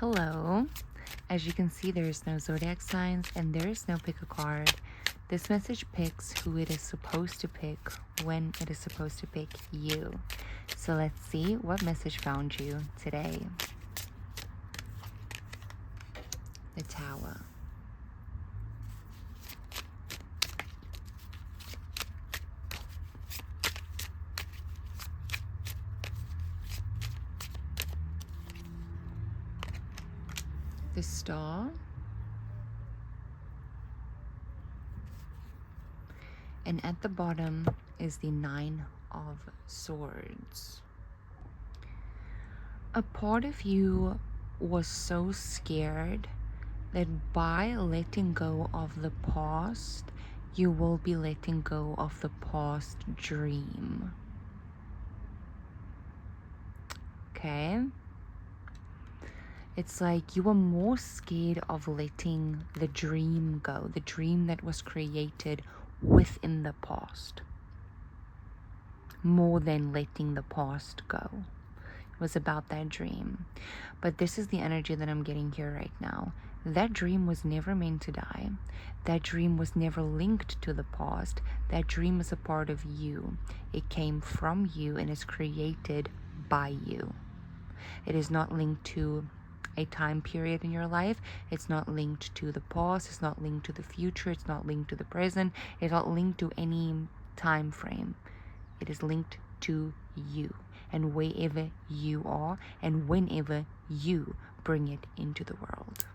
Hello. As you can see, there is no zodiac signs and there is no pick a card. This message picks who it is supposed to pick when it is supposed to pick you. So let's see what message found you today. The Tower. The Star. And at the bottom is the Nine of Swords. A part of you was so scared that by letting go of the past, you will be letting go of the past dream. Okay? It's like you were more scared of letting the dream go, the dream that was created within the past, more than letting the past go. It was about that dream. But this is the energy that I'm getting here right now. That dream was never meant to die. That dream was never linked to the past. That dream is a part of you. It came from you and is created by you. It is not linked to a time period in your life. It's not linked to the past. It's not linked to the future. It's not linked to the present. It's not linked to any time frame. It is linked to you and wherever you are and whenever you bring it into the world.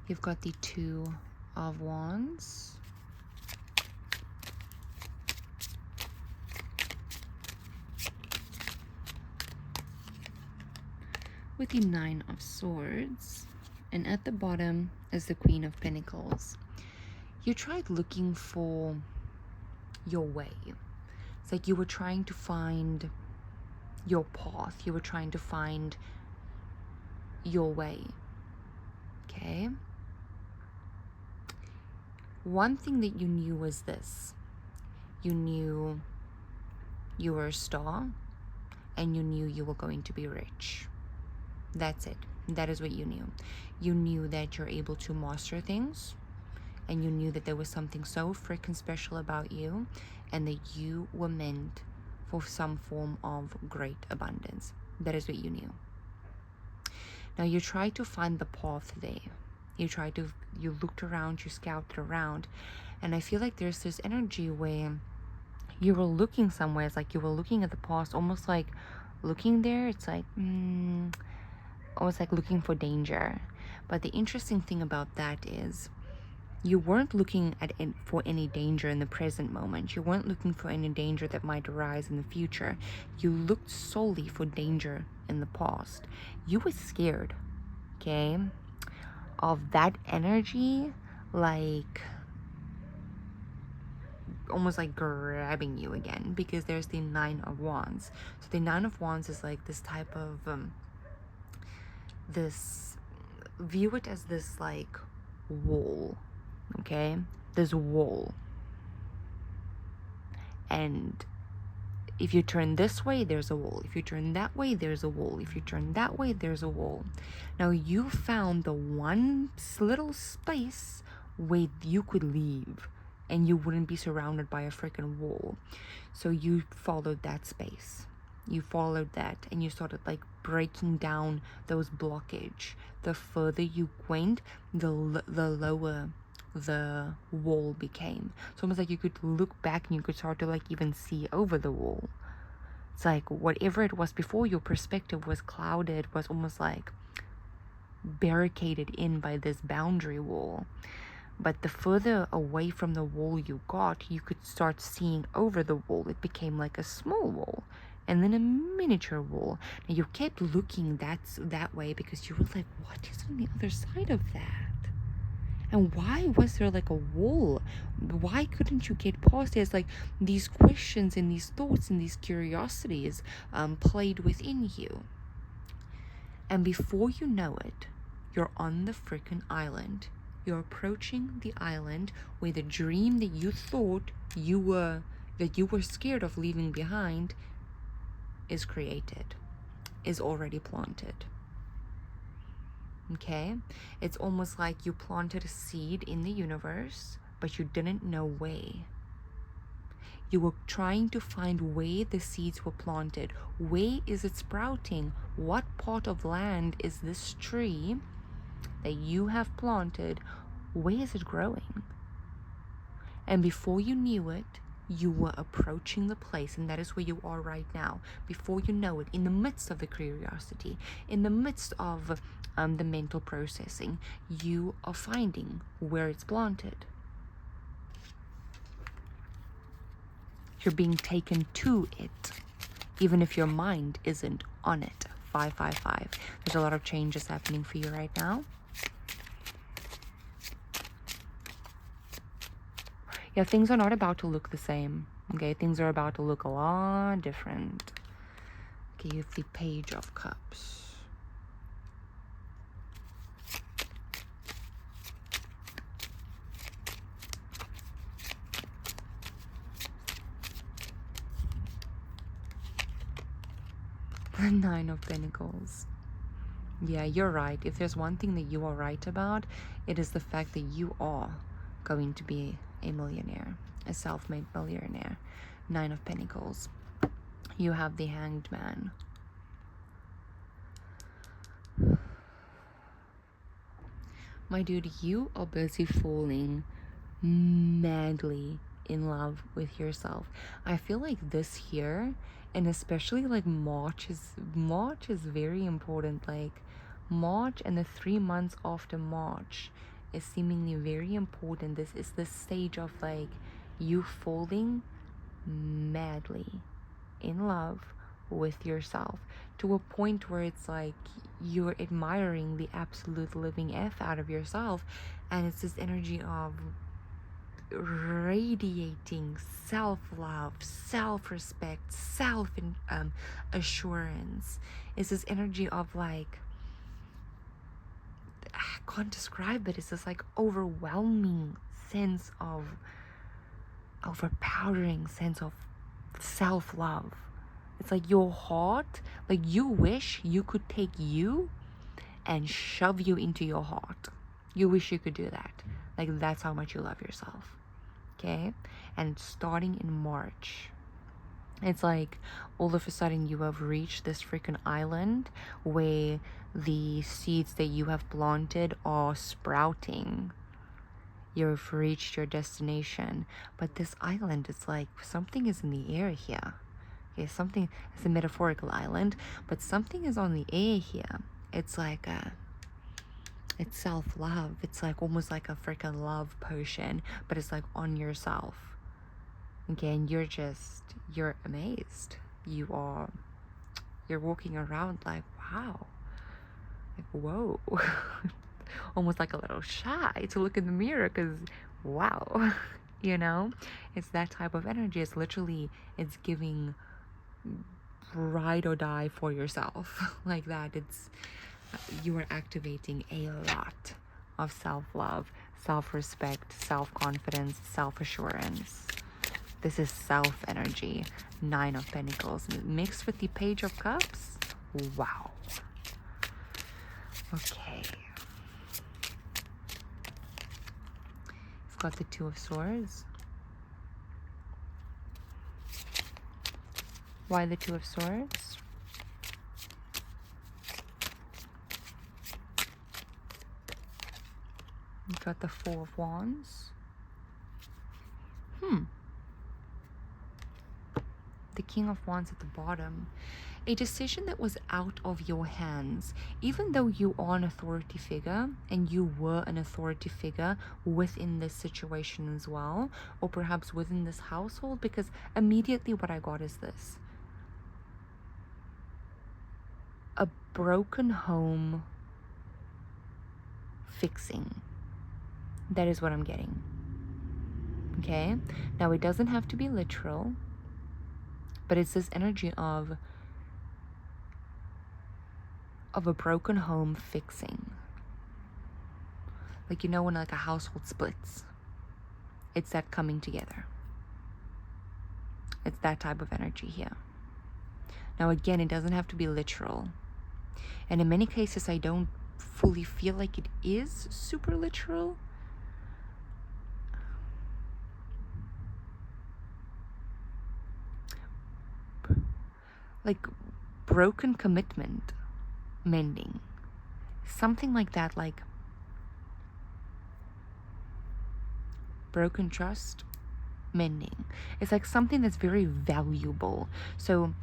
You've got the Two of Wands. With the Nine of Swords. And at the bottom is the Queen of Pentacles. You tried looking for your way. It's like you were trying to find your path. You were trying to find your way. Okay? One thing that you knew was this. You knew you were a star and you knew you were going to be rich. That's it. That is what you knew. You knew that you're able to master things and you knew that there was something so freaking special about you and that you were meant for some form of great abundance. That is what you knew. Now you tried to find the path there. You looked around, you scouted around, and I feel like there's this energy where you were looking somewhere. It's like you were looking at the past, almost like looking there. It's like, almost like looking for danger. But the interesting thing about that is you weren't looking for any danger in the present moment. You weren't looking for any danger that might arise in the future. You looked solely for danger in the past. You were scared, okay, of that energy, like almost like grabbing you again, because there's the Nine of Wands. So the Nine of Wands is like this type of view it as this like wall, okay, this wall, and if you turn this way, there's a wall. If you turn that way, there's a wall. If you turn that way, there's a wall. Now you found the one little space where you could leave and you wouldn't be surrounded by a freaking wall. So you followed that space. You followed that and you started like breaking down those blockage. The further you went, the lower the wall became. It's almost like you could look back and you could start to like even see over the wall. It's like whatever it was before, your perspective was clouded, was almost like barricaded in by this boundary wall. But the further away from the wall you got, you could start seeing over the wall. It became like a small wall and then a miniature wall. Now you kept looking that way because you were like, what is on the other side of that? And why was there like a wall? Why couldn't you get past it? It's like these questions and these thoughts and these curiosities played within you. And before you know it, you're on the freaking island You're approaching the island where the dream that you thought you were scared of leaving behind is created, is already planted. Okay? It's almost like you planted a seed in the universe, but you didn't know where. You were trying to find where the seeds were planted. Where is it sprouting? What part of land is this tree that you have planted? Where is it growing? And before you knew it, you were approaching the place, and that is where you are right now. Before you know it, in the midst of the curiosity, in the midst of the mental processing, you are finding where it's planted. You're being taken to it, even if your mind isn't on it. 555. There's a lot of changes happening for you right now. Yeah, things are not about to look the same. Okay, things are about to look a lot different. Okay, you have the Page of Cups. The Nine of Pentacles. Yeah, you're right. If there's one thing that you are right about, it is the fact that you are going to be a millionaire, a self-made millionaire. Nine of Pentacles. You have the Hanged Man. My dude, you are busy falling madly in love with yourself. I feel like this year, and especially like March is very important. Like March and the 3 months after March is seemingly very important. This is the stage of like you falling madly in love with yourself to a point where it's like you're admiring the absolute living F out of yourself, and it's this energy of radiating self-love, self-respect, assurance. It's this energy of like, I can't describe it. It's this like overwhelming sense of overpowering sense of self-love. It's like your heart, like you wish you could take you and shove you into your heart. You wish you could do that. Like that's how much you love yourself. Okay? And starting in March, it's like all of a sudden you have reached this freaking island where the seeds that you have planted are sprouting. You've reached your destination. But this island is like something is in the air here. Okay, something, it's a metaphorical island, but something is on the air here. It's like it's self-love. It's like almost like a freaking love potion, but it's like on yourself. Okay, and you're amazed. You're walking around like, wow, like, whoa. Almost like a little shy to look in the mirror because, wow, you know, it's that type of energy. It's literally, it's giving ride or die for yourself like that. It's you are activating a lot of self-love, self-respect, self-confidence, self-assurance. This is self energy. Nine of Pentacles mixed with the Page of Cups. Wow. Okay, it's got the Two of Swords. Why the Two of Swords? You got the Four of Wands. The King of Wands at the bottom. A decision that was out of your hands. Even though you are an authority figure, and you were an authority figure within this situation as well, or perhaps within this household, because immediately what I got is this. A broken home fixing. That is what I'm getting. Okay? Now, it doesn't have to be literal, but it's this energy of a broken home fixing. Like, you know, when like a household splits, it's that coming together. It's that type of energy here. Now, again, it doesn't have to be literal. And in many cases, I don't fully feel like it is super literal. Like broken commitment, mending. Something like that, like broken trust, mending. It's like something that's very valuable. So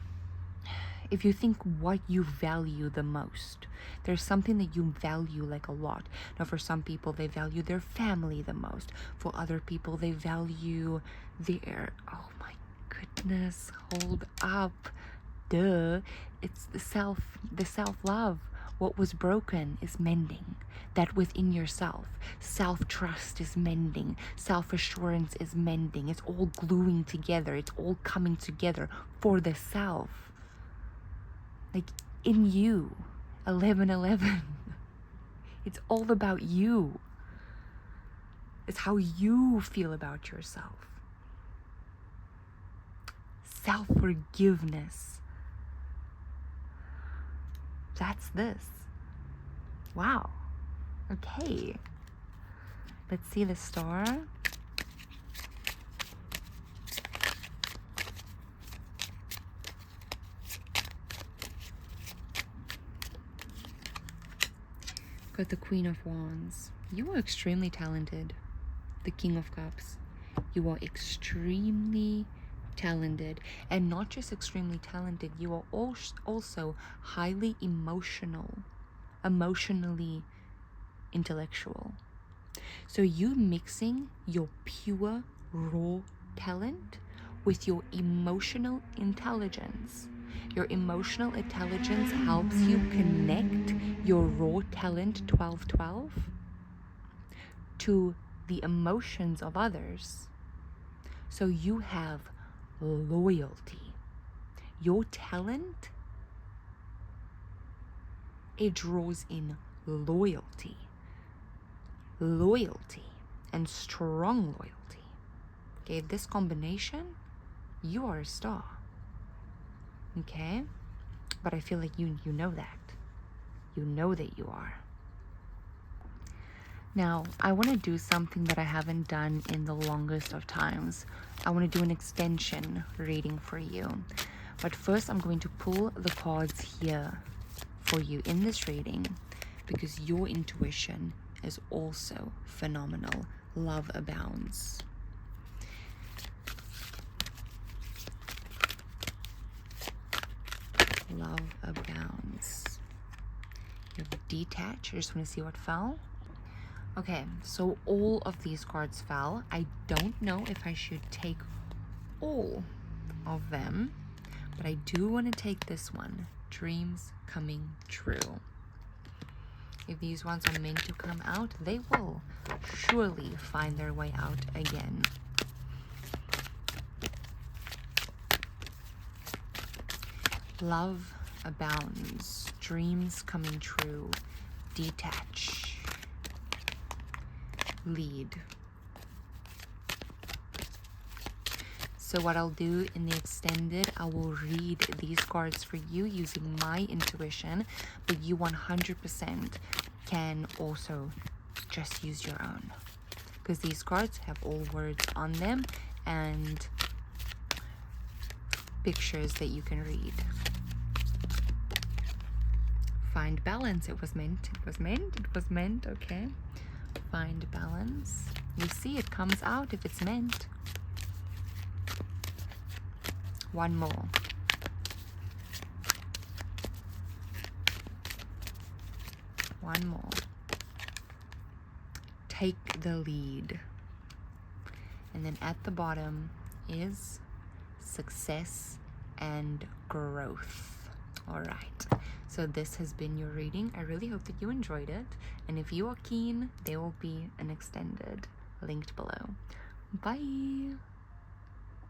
if you think what you value the most, there's something that you value like a lot. Now, for some people, they value their family the most. For other people, they value their, oh my goodness, hold up. Duh. It's the self-love. What was broken is mending. That within yourself. Self-trust is mending. Self-assurance is mending. It's all gluing together. It's all coming together for the self. Like in you. 1111. It's all about you. It's how you feel about yourself. Self-forgiveness. That's this. Wow. Okay. Let's see the star. Got the Queen of Wands. You are extremely talented. The King of Cups. You are extremely talented, and not just extremely talented, you are also highly emotionally intellectual. So you mixing your pure raw talent with your emotional intelligence. Your emotional intelligence helps you connect your raw talent 1212 to the emotions of others. So you have loyalty. Your talent, it draws in loyalty and strong loyalty. Okay, this combination, you are a star. Okay, but I feel like you know that. You know that you are. Now, I want to do something that I haven't done in the longest of times. I want to do an extension reading for you. But first, I'm going to pull the cards here for you in this reading because your intuition is also phenomenal. Love abounds. Love abounds. You have detach. I just want to see what fell. Okay, so all of these cards fell. I don't know if I should take all of them, but I do want to take this one, dreams coming true. If these ones are meant to come out, they will surely find their way out again. Love abounds, dreams coming true, detach. Lead. So what I'll do in the extended, I will read these cards for you using my intuition, but you 100% can also just use your own, because these cards have all words on them and pictures that you can read. Find balance. It was meant. It was meant. It was meant. Okay. Find balance. You see, it comes out if it's meant. One more. One more. Take the lead. And then at the bottom is success and growth. All right. So this has been your reading. I really hope that you enjoyed it. And if you are keen, there will be an extended linked below. Bye.